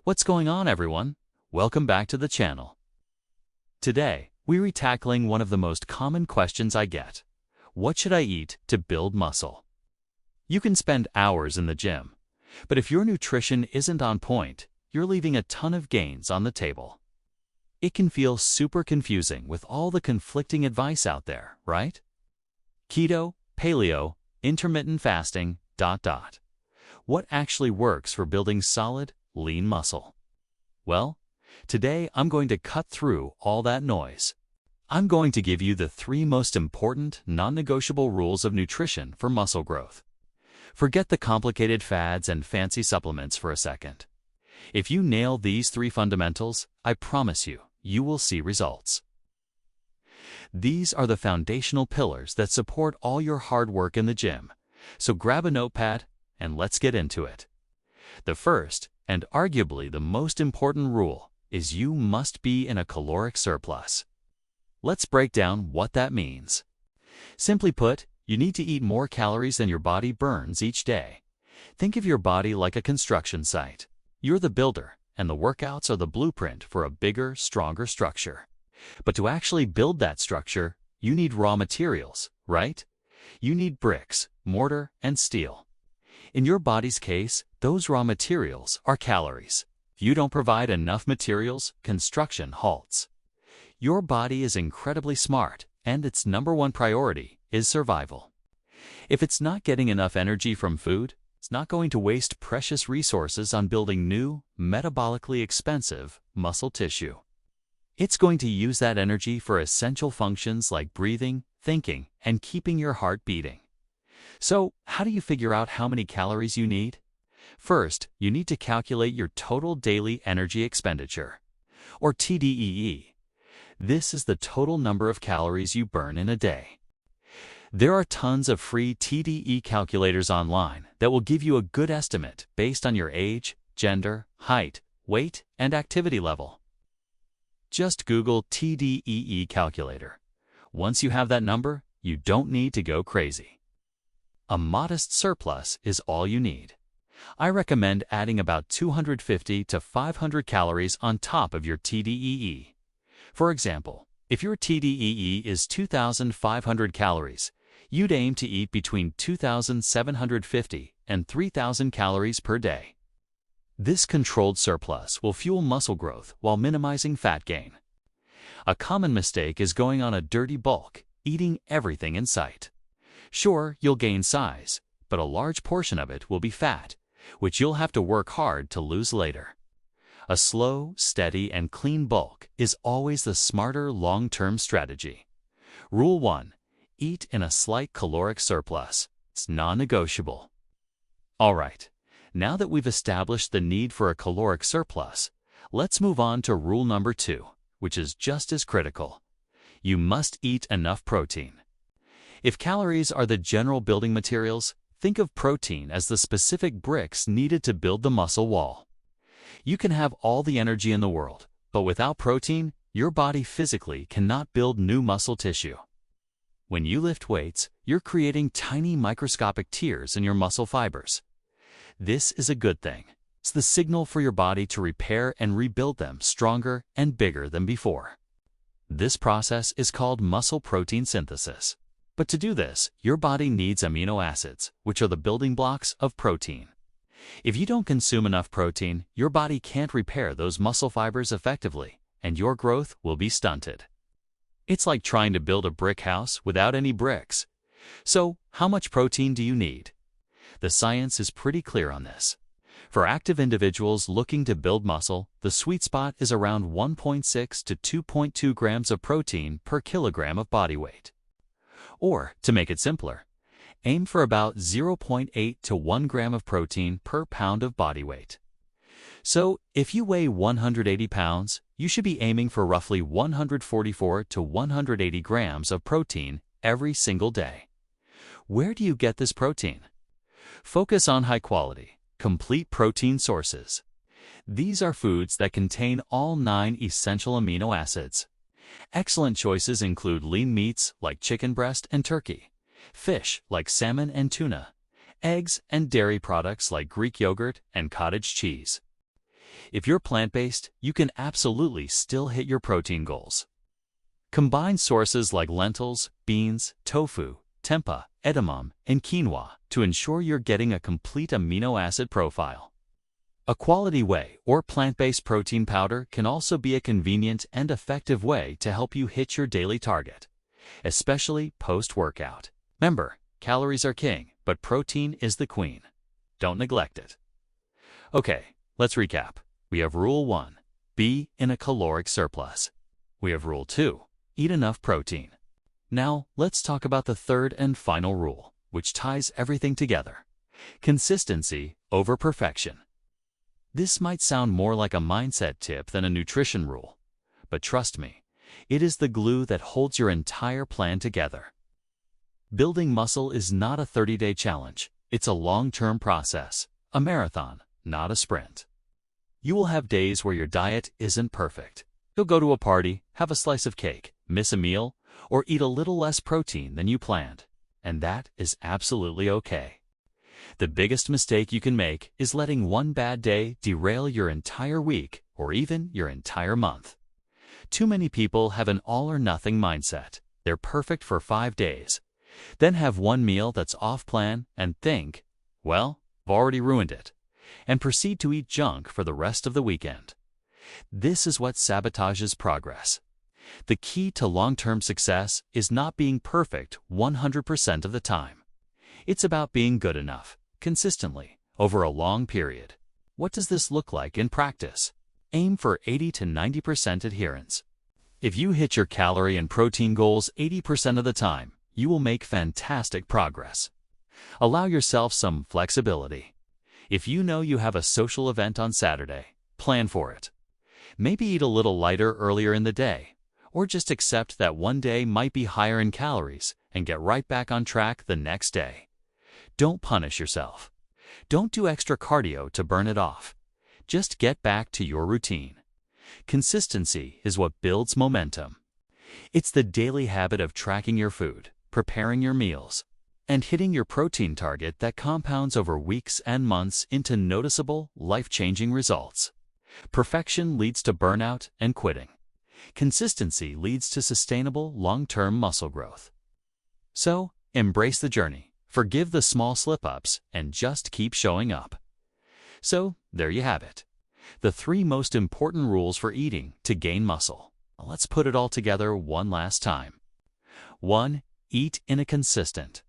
What's going on, everyone? Welcome back to the channel. Today, we're tackling one of the most common questions I get. What should I eat to build muscle? You can spend hours in the gym, but if your nutrition isn't on point, you're leaving a ton of gains on the table. It can feel super confusing with all the conflicting advice out there, right? Keto, paleo, intermittent fasting, ... What actually works for building solid, lean muscle? Well, today I'm going to cut through all that noise. I'm going to give you the 3 most important, non-negotiable rules of nutrition for muscle growth. Forget the complicated fads and fancy supplements for a second. If you nail these 3 fundamentals, I promise you, you will see results. These are the foundational pillars that support all your hard work in the gym. So grab a notepad and let's get into it. The first, and arguably the most important rule, is you must be in a caloric surplus. Let's break down what that means. Simply put, you need to eat more calories than your body burns each day. Think of your body like a construction site. You're the builder, and the workouts are the blueprint for a bigger, stronger structure. But to actually build that structure, you need raw materials, right? You need bricks, mortar, and steel. In your body's case, those raw materials are calories. If you don't provide enough materials, construction halts. Your body is incredibly smart, and its #1 priority is survival. If it's not getting enough energy from food, it's not going to waste precious resources on building new, metabolically expensive muscle tissue. It's going to use that energy for essential functions like breathing, thinking, and keeping your heart beating. So, how do you figure out how many calories you need? First, you need to calculate your total daily energy expenditure, or TDEE. This is the total number of calories you burn in a day. There are tons of free TDEE calculators online that will give you a good estimate based on your age, gender, height, weight, and activity level. Just Google TDEE calculator. Once you have that number, you don't need to go crazy. A modest surplus is all you need. I recommend adding about 250 to 500 calories on top of your TDEE. For example, if your TDEE is 2,500 calories, you'd aim to eat between 2,750 and 3,000 calories per day. This controlled surplus will fuel muscle growth while minimizing fat gain. A common mistake is going on a dirty bulk, eating everything in sight. Sure, you'll gain size, but a large portion of it will be fat, which you'll have to work hard to lose later. A slow, steady, and clean bulk is always the smarter long-term strategy. Rule 1. Eat in a slight caloric surplus. It's non-negotiable. All right, now that we've established the need for a caloric surplus, let's move on to rule number 2, which is just as critical. You must eat enough protein. If calories are the general building materials, think of protein as the specific bricks needed to build the muscle wall. You can have all the energy in the world, but without protein, your body physically cannot build new muscle tissue. When you lift weights, you're creating tiny microscopic tears in your muscle fibers. This is a good thing. It's the signal for your body to repair and rebuild them stronger and bigger than before. This process is called muscle protein synthesis. But to do this, your body needs amino acids, which are the building blocks of protein. If you don't consume enough protein, your body can't repair those muscle fibers effectively, and your growth will be stunted. It's like trying to build a brick house without any bricks. So, how much protein do you need? The science is pretty clear on this. For active individuals looking to build muscle, the sweet spot is around 1.6 to 2.2 grams of protein per kilogram of body weight. Or, to make it simpler, aim for about 0.8 to 1 gram of protein per pound of body weight. So, if you weigh 180 pounds, you should be aiming for roughly 144 to 180 grams of protein every single day. Where do you get this protein? Focus on high-quality, complete protein sources. These are foods that contain all 9 essential amino acids. Excellent choices include lean meats like chicken breast and turkey, fish like salmon and tuna, eggs and dairy products like Greek yogurt and cottage cheese. If you're plant-based, you can absolutely still hit your protein goals. Combine sources like lentils, beans, tofu, tempeh, edamame, and quinoa to ensure you're getting a complete amino acid profile. A quality whey or plant-based protein powder can also be a convenient and effective way to help you hit your daily target, especially post-workout. Remember, calories are king, but protein is the queen. Don't neglect it. Okay, let's recap. We have Rule 1, be in a caloric surplus. We have Rule 2, eat enough protein. Now, let's talk about the third and final rule, which ties everything together. Consistency over perfection. This might sound more like a mindset tip than a nutrition rule, but trust me, it is the glue that holds your entire plan together. Building muscle is not a 30-day challenge. It's a long-term process, a marathon, not a sprint. You will have days where your diet isn't perfect. You'll go to a party, have a slice of cake, miss a meal, or eat a little less protein than you planned, and that is absolutely okay. The biggest mistake you can make is letting one bad day derail your entire week or even your entire month. Too many people have an all-or-nothing mindset. They're perfect for 5 days, then have one meal that's off plan and think, well, I've already ruined it, and proceed to eat junk for the rest of the weekend. This is what sabotages progress. The key to long-term success is not being perfect 100% of the time. It's about being good enough, consistently, over a long period. What does this look like in practice? Aim for 80 to 90% adherence. If you hit your calorie and protein goals 80% of the time, you will make fantastic progress. Allow yourself some flexibility. If you know you have a social event on Saturday, plan for it. Maybe eat a little lighter earlier in the day, or just accept that one day might be higher in calories and get right back on track the next day. Don't punish yourself. Don't do extra cardio to burn it off. Just get back to your routine. Consistency is what builds momentum. It's the daily habit of tracking your food, preparing your meals, and hitting your protein target that compounds over weeks and months into noticeable, life-changing results. Perfection leads to burnout and quitting. Consistency leads to sustainable, long-term muscle growth. So, embrace the journey, forgive the small slip-ups, and just keep showing up. So, there you have it. The 3 most important rules for eating to gain muscle. Let's put it all together one last time. 1. Eat in a consistent,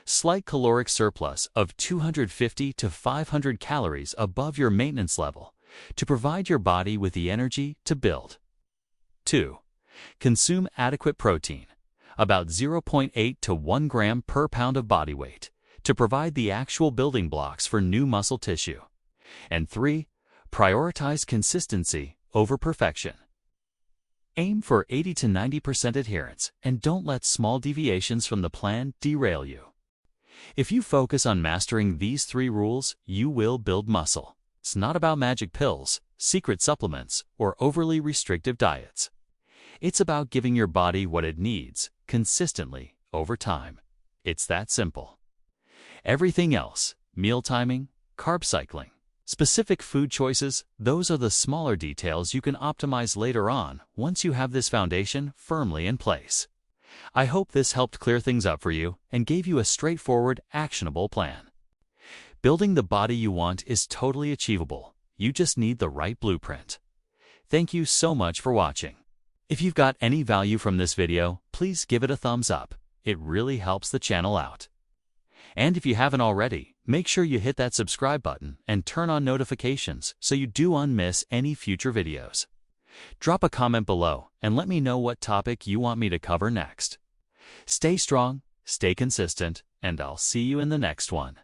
slight caloric surplus of 250 to 500 calories above your maintenance level to provide your body with the energy to build. 2. Consume adequate protein, about 0.8 to 1 gram per pound of body weight, to provide the actual building blocks for new muscle tissue. And 3. Prioritize consistency over perfection. Aim for 80 to 90% adherence and don't let small deviations from the plan derail you. If you focus on mastering these 3 rules, you will build muscle. It's not about magic pills, secret supplements, or overly restrictive diets. It's about giving your body what it needs, consistently, over time. It's that simple. Everything else, meal timing, carb cycling, specific food choices, those are the smaller details you can optimize later on once you have this foundation firmly in place. I hope this helped clear things up for you and gave you a straightforward, actionable plan. Building the body you want is totally achievable. You just need the right blueprint. Thank you so much for watching. If you've got any value from this video, please give it a thumbs up. It really helps the channel out. And if you haven't already, make sure you hit that subscribe button and turn on notifications so you don't miss any future videos. Drop a comment below and let me know what topic you want me to cover next. Stay strong, stay consistent, and I'll see you in the next one.